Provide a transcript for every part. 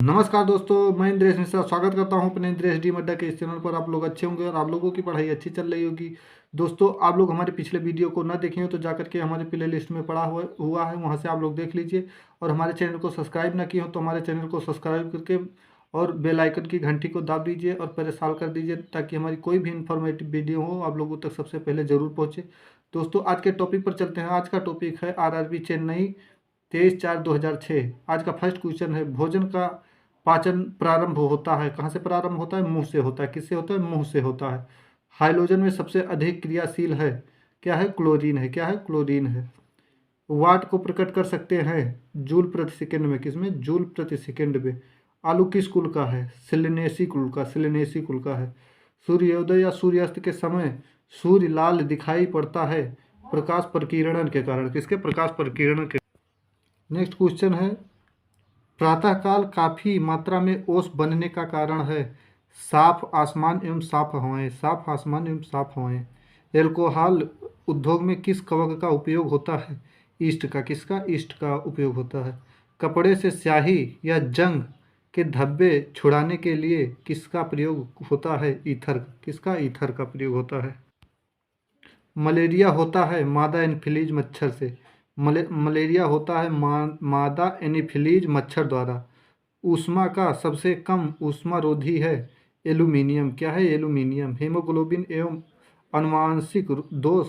नमस्कार दोस्तों, मैं इंद्रेश मिश्रा स्वागत करता हूं अपने इंद्रेश डी मड्डा के इस चैनल पर। आप लोग अच्छे होंगे और आप लोगों की पढ़ाई अच्छी चल रही होगी। दोस्तों, आप लोग हमारे पिछले वीडियो को ना देखे हो तो जाकर के हमारे प्ले लिस्ट में पड़ा हुआ है, वहां से आप लोग देख लीजिए। और हमारे चैनल को सब्सक्राइब ना किए हो तो हमारे चैनल को सब्सक्राइब करके और बेल आइकन की घंटी को दाब दीजिए और परेशान कर दीजिए, ताकि हमारी कोई भी इंफॉर्मेटिव वीडियो हो आप लोगों तक सबसे पहले जरूर पहुँचे। दोस्तों, आज के टॉपिक पर चलते हैं। आज का टॉपिक है आरआरबी चेन्नई 23/4/2006। आज का फर्स्ट क्वेश्चन है, भोजन का पाचन प्रारंभ होता है, कहाँ से प्रारंभ होता है? मुंह से होता है। किससे होता है? मुंह से होता है। हाइड्रोजन में सबसे अधिक क्रियाशील है, क्या है? क्लोरीन है। क्या है? क्लोरीन है। वाट को प्रकट कर सकते हैं जूल प्रति सेकंड में, किसमें? जूल प्रति सेकंड में। आलू किस कुल का है? सिलिनेसी कुल का। सिलिनेसी कुल का है। सूर्योदय या सूर्यास्त के समय सूर्य लाल दिखाई पड़ता है प्रकाश प्रकीर्णन के कारण। किसके? प्रकाश प्रकीर्णन के। नेक्स्ट क्वेश्चन है, प्रातःकाल काफी मात्रा में ओस बनने का कारण है? साफ आसमान एवं साफ हवाएं। साफ आसमान एवं साफ हवाएं। एल्कोहल उद्योग में किस कवक का उपयोग होता है? ईस्ट का। किसका? ईस्ट का उपयोग होता है। कपड़े से स्याही या जंग के धब्बे छुड़ाने के लिए किसका प्रयोग होता है? ईथर। किसका? ईथर का प्रयोग होता है। मलेरिया होता है मादा एनफिलीज मच्छर से। मलेरिया होता है मादा एनीफिलीज मच्छर द्वारा। ऊष्मा का सबसे कम ऊष्मारोधी है एल्यूमीनियम। क्या है? एल्यूमीनियम। हीमोग्लोबिन एवं आनुवांशिक दोष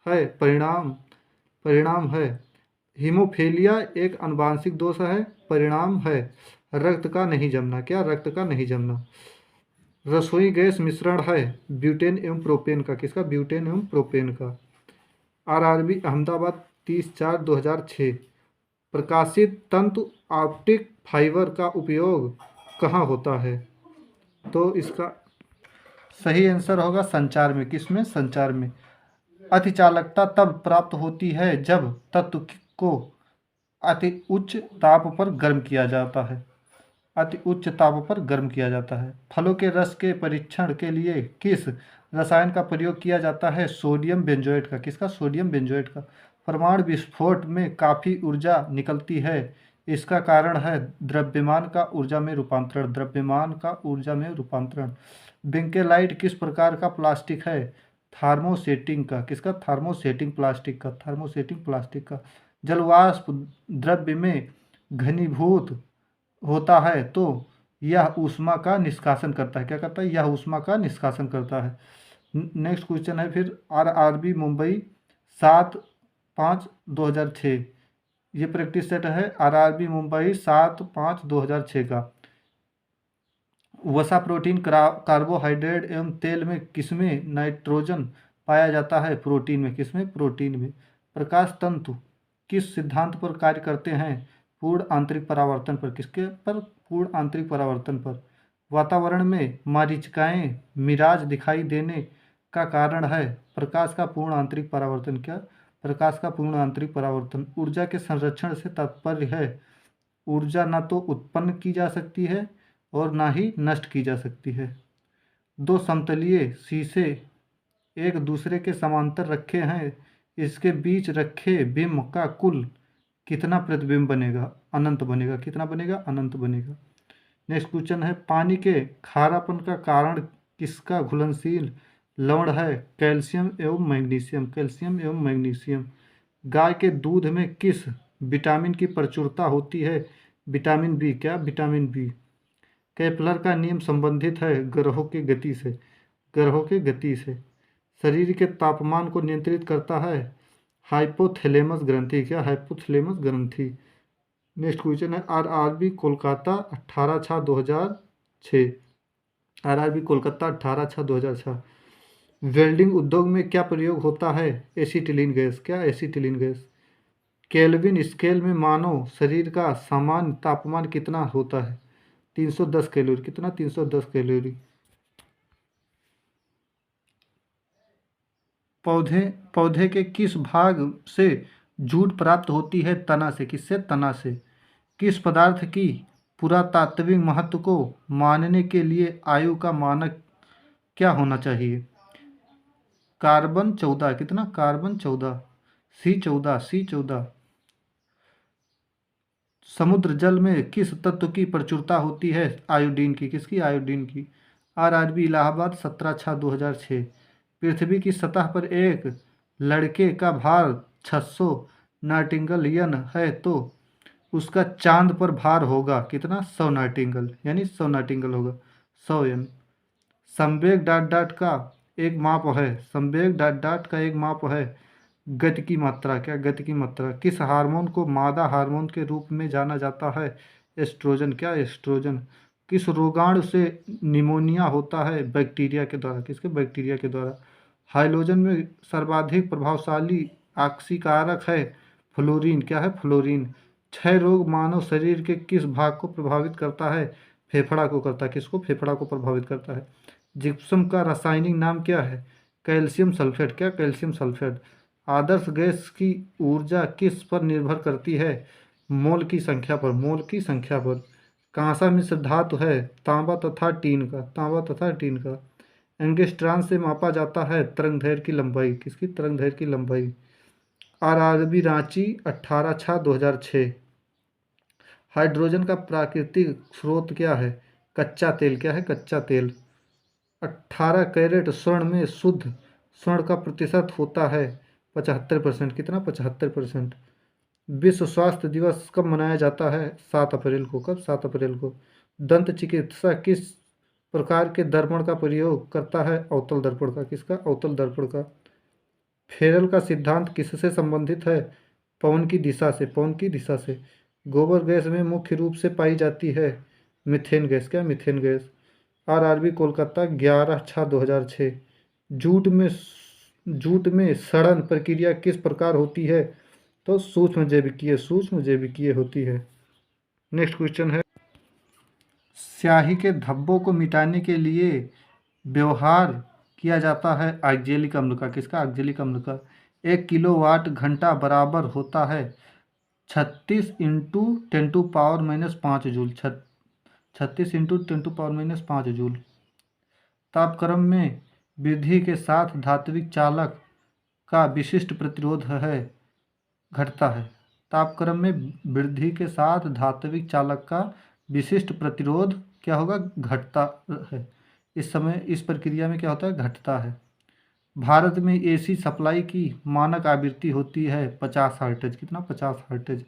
है परिणाम परिणाम है। हीमोफीलिया एक आनुवांशिक दोष है, परिणाम है रक्त का नहीं जमना। क्या? रक्त का नहीं जमना। रसोई गैस मिश्रण है ब्यूटेन एवं प्रोपेन का। किसका? ब्यूटेन एवं प्रोपेन का। आरआरबी अहमदाबाद 30/4/2006। प्रकाशित तंतु ऑप्टिक फाइबर का उपयोग कहाँ होता है? तो इसका सही आंसर होगा संचार में। किसमें? संचार में। अतिचालकता तब प्राप्त होती है जब तत्व को अति उच्च ताप पर गर्म किया जाता है। अति उच्च ताप पर गर्म किया जाता है। फलों के रस के परीक्षण के लिए किस रसायन का प्रयोग किया जाता है? सोडियम बेंजोएट का। किसका? सोडियम बेंजोएट का। परमाणु विस्फोट में काफ़ी ऊर्जा निकलती है, इसका कारण है द्रव्यमान का ऊर्जा में रूपांतरण। द्रव्यमान का ऊर्जा में रूपांतरण। बेंकेलाइट किस प्रकार का प्लास्टिक है? थार्मोसेटिंग का। किसका? थार्मोसेटिंग प्लास्टिक का। थार्मोसेटिंग प्लास्टिक का। जलवाष्प द्रव्य में घनीभूत होता है तो यह ऊष्मा का निष्कासन करता है। क्या करता है? यह ऊष्मा का निष्कासन करता है। नेक्स्ट क्वेश्चन है फिर आरआरबी मुंबई 7/5/2006। ये प्रैक्टिस सेट है आरआरबी मुंबई 7/5/2006 का। वसा प्रोटीन कार्बोहाइड्रेट एवं तेल में किसमें नाइट्रोजन पाया जाता है? प्रोटीन में। किसमें? प्रोटीन में। प्रकाश तंतु किस सिद्धांत पर कार्य करते हैं? पूर्ण आंतरिक परावर्तन पर। किसके पर? पूर्ण आंतरिक परावर्तन पर। वातावरण में मारीचिकाएं मिराज दिखाई देने का कारण है प्रकाश का पूर्ण आंतरिक परावर्तन। क्या? प्रकाश का पूर्ण आंतरिक परावर्तन। ऊर्जा के संरक्षण से तात्पर्य है ऊर्जा न तो उत्पन्न की जा सकती है और ना ही नष्ट की जा सकती है। दो समतलीय शीशे एक दूसरे के समांतर रखे हैं, इसके बीच रखे बिंब का कुल कितना प्रतिबिंब बनेगा? अनंत बनेगा। कितना बनेगा? अनंत बनेगा। नेक्स्ट क्वेश्चन है, पानी के खारापन का कारण किसका घुलनशील लवण है? कैल्शियम एवं मैग्नीशियम। कैल्शियम एवं मैग्नीशियम। गाय के दूध में किस विटामिन की प्रचुरता होती है? Vitamin B. क्या? Vitamin B. केपलर का नियम संबंधित है ग्रहों की गति से। ग्रहों की गति से। शरीर के तापमान को नियंत्रित करता है हाइपोथैलेमस ग्रंथि। क्या? हाइपोथैलेमस ग्रंथि। नेक्स्ट क्वेश्चन है RRB Kolkata 18/6/2006। RRB Kolkata 18/6/2006। Welding उद्योग में क्या प्रयोग होता है? Acetylene gas. क्या? Acetylene gas. केल्विन स्केल में मानव शरीर का सामान्य तापमान कितना होता है? 310 कैलोरी। कितना? 310 कैलोरी। पौधे पौधे के किस भाग से जूट प्राप्त होती है? तना से। किससे? तना से। किस पदार्थ की पुरातात्विक महत्व को मानने के लिए आयु का मानक क्या होना चाहिए? कार्बन 14। कितना? कार्बन 14। C14। C14। समुद्र जल में किस तत्व की प्रचुरता होती है? आयोडीन की। किसकी? आयोडीन की। आरआरबी इलाहाबाद 17/6/2006। पृथ्वी की सतह पर एक लड़के का भार 600 नाटिंगल है तो उसका चांद पर भार होगा कितना? 100 नाटिंगल, यानी 100 नाटिंगल होगा, 100 संवेग डॉट डॉट का एक माप है। संवेग डॉट डॉट का एक माप है। गति की मात्रा। क्या? गति की मात्रा। किस हार्मोन को मादा हार्मोन के रूप में जाना जाता है? एस्ट्रोजन। क्या? एस्ट्रोजन। किस रोगाणु से निमोनिया होता है? बैक्टीरिया के द्वारा। किसके? बैक्टीरिया के द्वारा। हाइड्रोजन में सर्वाधिक प्रभावशाली ऑक्सीकारक है फ्लोरीन। क्या है? फ्लोरीन। क्षय रोग मानव शरीर के किस भाग को प्रभावित करता है? फेफड़ा को करता है। किसको? फेफड़ा को प्रभावित करता है। जिप्सम का रासायनिक नाम क्या है? Calcium sulphate. क्या? Calcium sulphate. आदर्श गैस की ऊर्जा किस पर निर्भर करती है? मोल की संख्या पर। मोल की संख्या पर। कांसा मिश्र धातु है तांबा तथा टीन का। तांबा तथा टीन का। एंगस्ट्रॉन से मापा जाता है तरंगदैर्घ्य की लंबाई। किसकी? तरंगदैर्घ्य की लंबाई। आरआरबी रांची 18/6/2006। हाइड्रोजन का प्राकृतिक स्रोत क्या है? कच्चा तेल। क्या है? कच्चा तेल। 18 कैरेट स्वर्ण में शुद्ध स्वर्ण का प्रतिशत होता है 75%। कितना? 75%। विश्व स्वास्थ्य दिवस कब मनाया जाता है? 7 अप्रैल को। कब? 7 अप्रैल को। दंत चिकित्सा किस प्रकार के दर्पण का प्रयोग करता है? अवतल दर्पण का। किसका? अवतल दर्पण का। फेरल का सिद्धांत किससे संबंधित है? पवन की दिशा से। पवन की दिशा से। गोबर गैस में मुख्य रूप से पाई जाती है मीथेन गैस। क्या? Methane gas. RRB Kolkata 11/6/2006। Jute में सड़न प्रक्रिया किस प्रकार होती है? तो सूक्ष्म जैविकीय। सूक्ष्म जैविकीय होती है। नेक्स्ट क्वेश्चन है, स्याही के धब्बों को मिटाने के लिए व्यवहार किया जाता है ऑक्जेलिक अम्ल का। किसका? ऑक्जेलिक अम्ल का। 1 किलोवाट घंटा बराबर होता है 36 × 10⁻⁵ जूल। 36 × 10⁻⁵ जूल। तापक्रम में वृद्धि के साथ धात्विक चालक का विशिष्ट प्रतिरोध है घटता है। तापक्रम में वृद्धि के साथ धात्विक चालक का विशिष्ट प्रतिरोध क्या होगा? घटता है। इस समय इस प्रक्रिया में क्या होता है? घटता है। भारत में एसी सप्लाई की मानक आवृत्ति होती है 50 हर्ट्ज। कितना? 50 हर्ट्ज।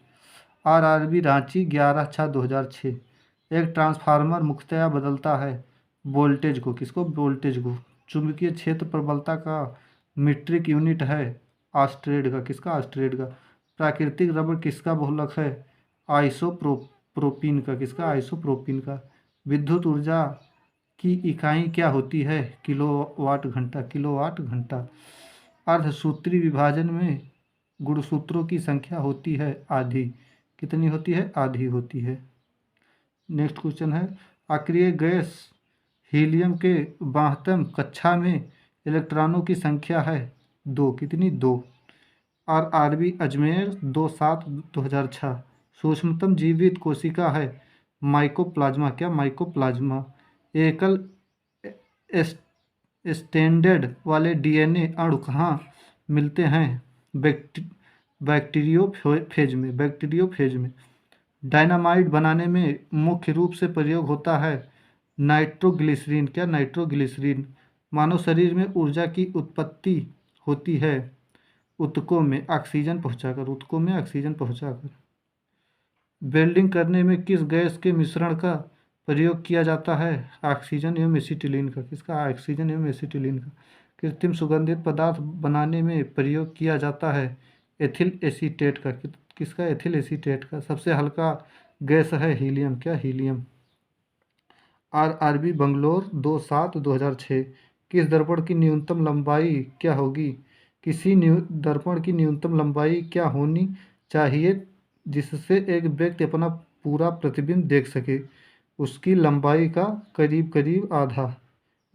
आरआरबी रांची 11/6/2006। एक ट्रांसफार्मर मुख्यतया बदलता है वोल्टेज को। किसको? वोल्टेज को। चुंबकीय क्षेत्र प्रबलता का मीट्रिक यूनिट है ऑस्टेड का। किसका? ऑस्टेड का। प्राकृतिक रबड़ किसका बहुलक है? आइसोप्रोपीन का। किसका? आइसोप्रोपीन का। विद्युत ऊर्जा की इकाई क्या होती है? किलोवाट घंटा। किलोवाट घंटा। अर्धसूत्री विभाजन में गुणसूत्रों की संख्या होती है आधी। कितनी होती है? आधी होती है। नेक्स्ट क्वेश्चन है, अक्रिय गैस हीलियम के 72वें कक्षा में इलेक्ट्रॉनों की संख्या है 2। कितनी? 2। और आरबी अजमेर 2/7/2006। सूक्ष्मतम जीवित कोशिका है माइकोप्लाज्मा। क्या? माइकोप्लाज्मा। एकल स्टैंडर्ड वाले डीएनए अणु कहाँ मिलते हैं? बैक्टीरियोफेज में। बैक्टीरियोफेज में। डायनामाइट बनाने में मुख्य रूप से प्रयोग होता है नाइट्रोग्लिसरीन। क्या? नाइट्रोग्लिसरीन। मानव शरीर में ऊर्जा की उत्पत्ति होती है ऊतकों में ऑक्सीजन पहुंचाकर। ऊतकों में ऑक्सीजन पहुंचाकर। वेल्डिंग करने में किस गैस के मिश्रण का प्रयोग किया जाता है? ऑक्सीजन एवं एसिटिलीन का। किसका? ऑक्सीजन एवं एसिटिलीन का। कृत्रिम सुगंधित पदार्थ बनाने में प्रयोग किया जाता है एथिल एसीटेट का। किसका? एथिल एसीटेट का। सबसे हल्का गैस है हीलियम। क्या? हीलियम। आरआरबी बंगलोर 2/7/2006। किस दर्पण की न्यूनतम लंबाई क्या होगी? किसी दर्पण की न्यूनतम लंबाई क्या होनी चाहिए जिससे एक व्यक्ति अपना पूरा प्रतिबिंब देख सके? उसकी लंबाई का करीब करीब आधा।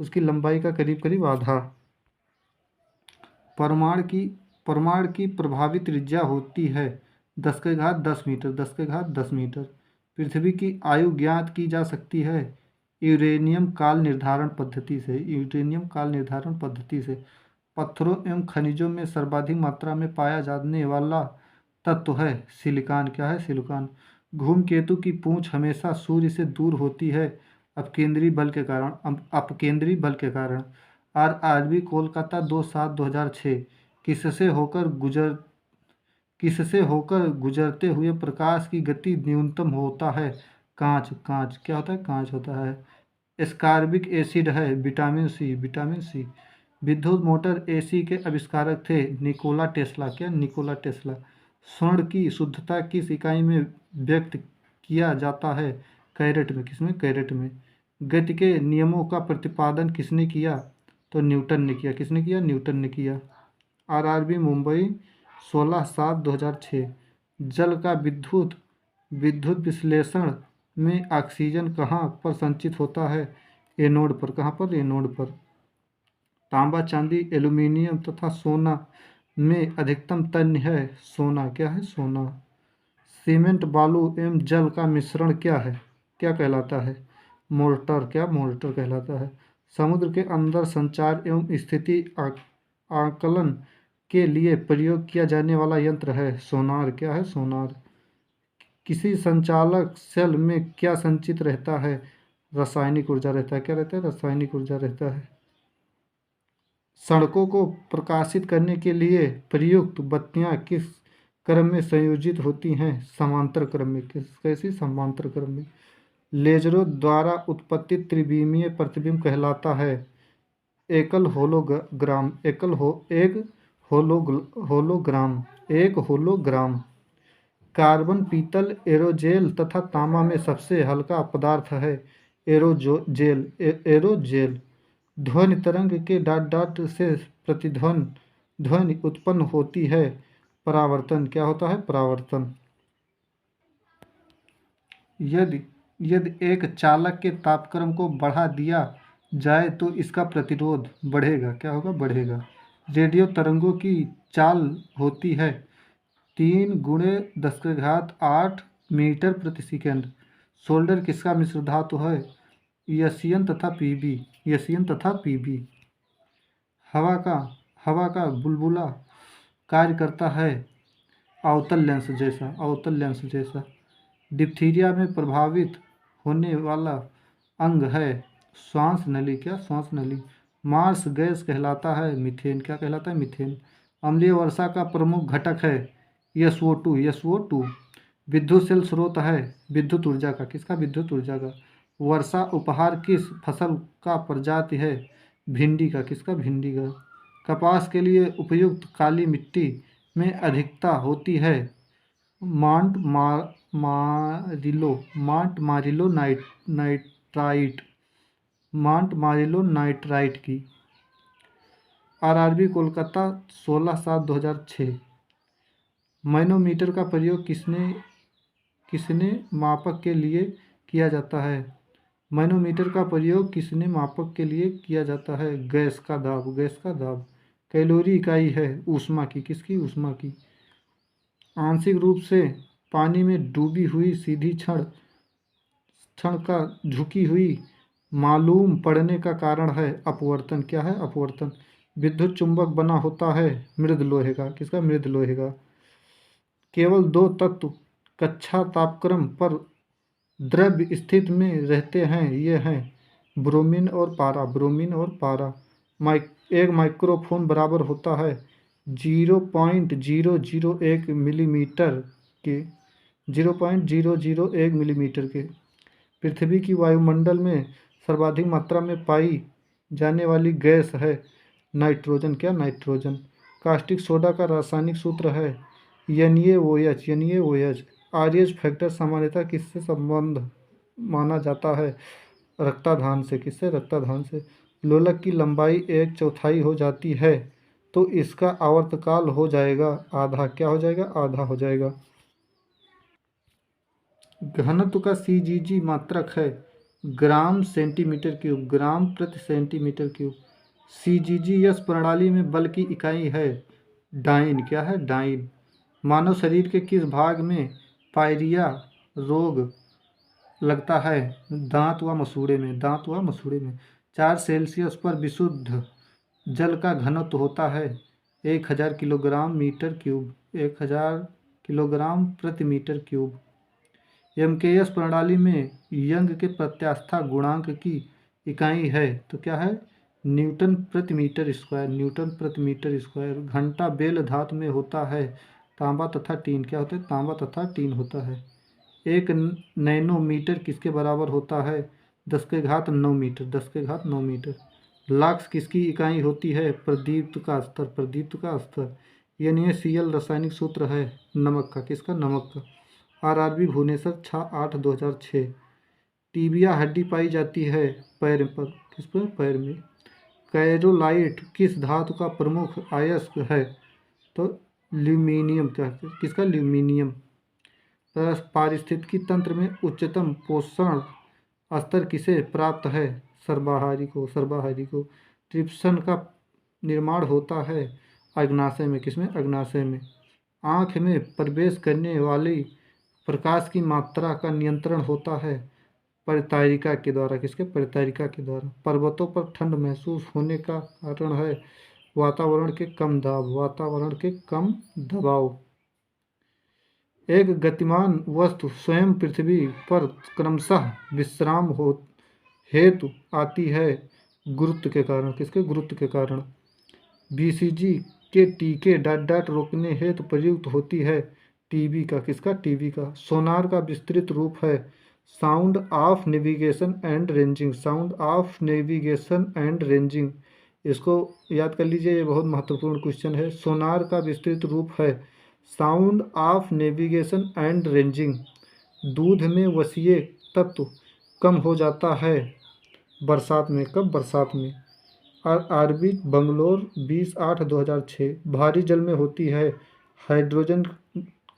उसकी लंबाई का करीब करीब आधा। परमाणु की प्रभावी त्रिज्या होती है 10⁻10 मीटर। 10⁻10 मीटर। पृथ्वी की आयु ज्ञात की जा सकती है यूरेनियम काल निर्धारण पद्धति से। यूरेनियम काल निर्धारण पद्धति से। पत्थरों एवं खनिजों में सर्वाधिक मात्रा में पाया जाने वाला तत्व है सिलिकॉन। क्या है? सिलिकॉन। धूमकेतु की पूंछ हमेशा सूर्य से दूर होती है अपकेंद्री बल के कारण। आरआरबी कोलकाता 2/7/2006। किससे होकर गुजर किससे होकर गुजरते हुए प्रकाश की गति न्यूनतम होता है? कांच। कांच क्या होता है? कांच होता है। एस्कॉर्बिक एसिड है विटामिन सी। विद्युत मोटर एसी के आविष्कारक थे निकोला टेस्ला। क्या? Nikola Tesla. स्वर्ण की शुद्धता किस इकाई में व्यक्त किया जाता है? कैरेट में। किसमें? कैरेट में। गति के नियमों का प्रतिपादन किसने किया? तो न्यूटन ने किया। किसने किया? न्यूटन ने किया। आरआरबी मुंबई 16/7/2006। जल का विद्युत विद्युत विश्लेषण में ऑक्सीजन कहाँ पर संचित होता है? एनोड पर। कहाँ पर? एनोड पर। तांबा, चांदी, एल्यूमीनियम तथा सोना में अधिकतम तन्य है? सोना। क्या है? सोना। सीमेंट, बालू एवं जल का मिश्रण क्या है? क्या कहलाता है? मोर्टर। क्या? मोर्टर कहलाता है। समुद्र के अंदर संचार एवं स्थिति आकलन के लिए प्रयोग किया जाने वाला यंत्र है सोनार। क्या है? सोनार। किसी संचालक सेल में क्या संचित रहता है? रासायनिक ऊर्जा रहता है। क्या रहता है? रासायनिक ऊर्जा रहता है। सड़कों को प्रकाशित करने के लिए प्रयुक्त बत्तियां किस क्रम में संयोजित होती हैं? समांतर क्रम में। कैसी? समांतर क्रम में। लेजरों द्वारा उत्पत्ति त्रिविमीय प्रतिबिंब कहलाता है? एकल होलोग्राम। एक होलोग्राम। कार्बन, पीतल, एरोजेल तथा तांबा में सबसे हल्का पदार्थ है? एरोजेल। ध्वनि तरंग के डॉट डॉट से ध्वनि उत्पन्न होती है? परावर्तन। क्या होता है? परावर्तन। यदि यदि एक चालक के तापक्रम को बढ़ा दिया जाए तो इसका प्रतिरोध बढ़ेगा। क्या होगा? बढ़ेगा। रेडियो तरंगों की चाल होती है 3 × 10⁸ मीटर प्रति सेकंड। सोल्डर किसका मिश्र धातु है? यशियन तथा पीबी। हवा का हवा का बुलबुला कार्य करता है अवतल लेंस जैसा। डिप्थीरिया में प्रभावित होने वाला अंग है श्वास नली। क्या? श्वास नली। मार्स गैस कहलाता है मीथेन। क्या कहलाता है? मीथेन। अम्लीय वर्षा का प्रमुख घटक है SO2। विद्युत स्रोत है विद्युत ऊर्जा का। किसका? विद्युत ऊर्जा का। वर्षा उपहार किस फसल का प्रजाति है? भिंडी का। किसका? भिंडी का। कपास के लिए उपयुक्त काली मिट्टी में अधिकता होती है नाइट्राइट नाइट्राइट की। आरआरबी कोलकाता 16/7/2006। मैनोमीटर का प्रयोग किसने मापक के लिए किया जाता है? मैनोमीटर का प्रयोग किसने मापक के लिए किया जाता है? गैस का दाब। कैलोरी इकाई है ऊष्मा की। किसकी? ऊष्मा की। आंशिक रूप से पानी में डूबी हुई सीधी क्षण का झुकी हुई मालूम पड़ने का कारण है अपवर्तन। क्या है? अपवर्तन। विद्युत चुंबक बना होता है मृद लोहे का। किसका? मृद लोहे का। केवल 2 तत्व कक्षा तापक्रम पर द्रव्य स्थिति में रहते हैं। ये हैं ब्रोमीन और पारा। एक माइक्रोफोन बराबर होता है 0.001 मिलीमीटर के 0.001 मिलीमीटर के। पृथ्वी की वायुमंडल में सर्वाधिक मात्रा में पाई जाने वाली गैस है नाइट्रोजन। क्या? नाइट्रोजन। कास्टिक सोडा का रासायनिक सूत्र है NaOH। आरएच फैक्टर सामान्यतः किससे संबंध माना जाता है? रक्ताधान से। किससे? रक्ताधान से। लोलक की लंबाई 1/4 हो जाती है तो इसका आवर्तकाल हो जाएगा आधा। क्या हो जाएगा? आधा हो जाएगा। घनत्व का CGG मात्रक है ग्राम सेंटीमीटर क्यूब। ग्राम प्रति सेंटीमीटर क्यूब। CGG प्रणाली में बल की इकाई है डाइन। क्या है? डाइन। मानव शरीर के किस भाग में पायरिया रोग लगता है? दांत व मसूड़े में। 4 सेल्सियस पर विशुद्ध जल का घनत्व होता है 1000 किलोग्राम मीटर क्यूब। 1000 किलोग्राम प्रति मीटर क्यूब। एमकेएस प्रणाली में यंग के प्रत्यास्था गुणांक की इकाई है तो क्या है, न्यूटन प्रति मीटर स्क्वायर, न्यूटन प्रति मीटर स्क्वायर। घंटा बेल धातु में होता है, तांबा तथा टीन, क्या होता है, तांबा तथा टीन होता है। एक नैनोमीटर किसके बराबर होता है, 10⁻9 मीटर, 10⁻9 मीटर। लाक्स किसकी इकाई होती है, प्रदीप्त का स्तर, प्रदीप्त का स्तर। NaCl रासायनिक सूत्र है नमक का, किसका, नमक का। RRB भुवनेश्वर 6/8/2006। टीबिया हड्डी पाई जाती है पैर पर, किस पर, पैर में। कैरोलाइट किस धातु का प्रमुख अयस्क है, तो ल्यूमिनियम, क्या, किसका, ल्यूमिनियम। पारिस्थितिकी तंत्र में उच्चतम पोषण स्तर किसे प्राप्त है, सर्वाहारी को, सर्वाहारी को। ट्रिप्सन का निर्माण होता है अग्नाशय में, किसमें, अग्नाशय में। आँख में प्रवेश करने वाली प्रकाश की मात्रा का नियंत्रण होता है परितारिका के द्वारा, किसके, परितारिका के द्वारा। पर्वतों पर ठंड महसूस होने का कारण है वातावरण के कम दाब, वातावरण के कम दबाव। एक गतिमान वस्तु स्वयं पृथ्वी पर क्रमशः विश्राम हो हेतु आती है गुरुत्व के कारण, किसके, गुरुत्व के कारण। BCG के टीके डॉट डॉट रोकने हेतु प्रयुक्त होती है टीबी का, किसका, टीबी का। सोनार का विस्तृत रूप है sound of navigation and ranging, sound of navigation and ranging. इसको याद कर लीजिए, ये बहुत महत्वपूर्ण क्वेश्चन है। सोनार का विस्तृत रूप है sound of navigation and ranging. दूध में वसीय तत्व कम हो जाता है बरसात में, कब, बरसात में। RRB बंगलोर 20/8/2006। भारी जल में होती है हाइड्रोजन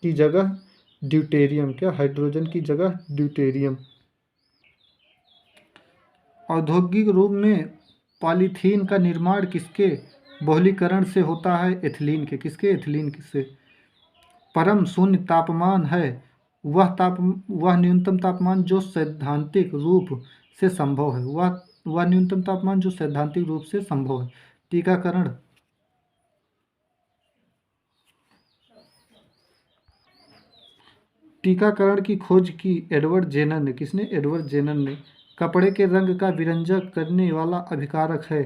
की जगह ड्यूटेरियम, क्या, हाइड्रोजन की जगह ड्यूटेरियम। औद्योगिक रूप में पॉलीथीन का निर्माण किसके बहुलीकरण से होता है, एथिलीन के, किसके, एथिलीन से। परम शून्य तापमान है वह न्यूनतम तापमान जो सैद्धांतिक रूप से संभव है, वह न्यूनतम तापमान जो सैद्धांतिक रूप से संभव है। टीकाकरण टीकाकरण की खोज की एडवर्ड जेनर ने, किसने, एडवर्ड जेनर ने। कपड़े के रंग का विरंजक करने वाला अभिकारक है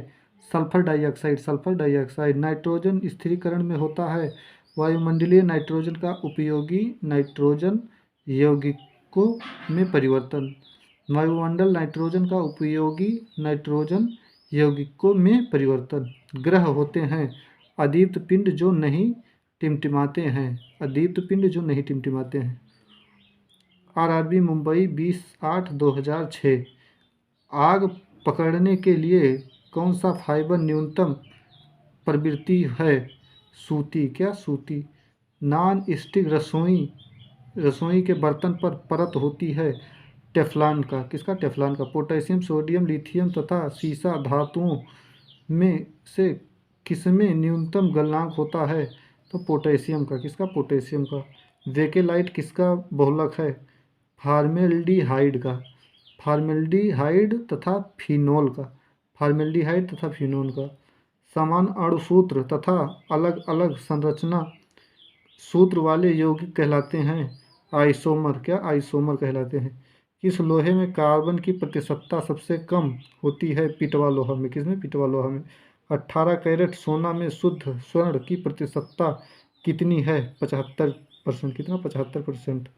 sulphur dioxide, sulphur dioxide. Nitrogen स्थिरीकरण में होता है वायुमंडलीय नाइट्रोजन का उपयोगी नाइट्रोजन यौगिकों में परिवर्तन, वायुमंडल नाइट्रोजन का उपयोगी नाइट्रोजन यौगिकों में परिवर्तन। ग्रह होते हैं अदीप्त पिंड जो नहीं टिमटिमाते हैं, अदीप्त पिंड जो नहीं टिमटिमाते हैं। RRB मुंबई 20/8/2006। आग पकड़ने के लिए कौन सा फाइबर न्यूनतम प्रवृत्ति है, सूती, क्या, सूती। नॉन स्टिक रसोई के बर्तन पर परत होती है टेफ्लॉन का, किसका, टेफ्लॉन का। पोटेशियम, सोडियम, लिथियम तथा सीसा धातुओं में से किसमें न्यूनतम गलनांक होता है, तो पोटेशियम का, किसका, पोटेशियम का। बेकेलाइट किसका बहुलक है, फार्मेल्डिहाइड का, फार्मेल्डिहाइड तथा फिनोल का, फार्मेल्डिहाइड तथा फिनोल का। समान अणुसूत्र तथा अलग अलग संरचना सूत्र वाले यौगिक कहलाते हैं आइसोमर, क्या, आइसोमर कहलाते हैं। किस लोहे में कार्बन की प्रतिशतता सबसे कम होती है, पिटवा लोहा में, किसमें, पिटवा लोहा में। 18 कैरेट सोना में शुद्ध स्वर्ण की प्रतिशतता कितनी है, 75%, कितना, 75%।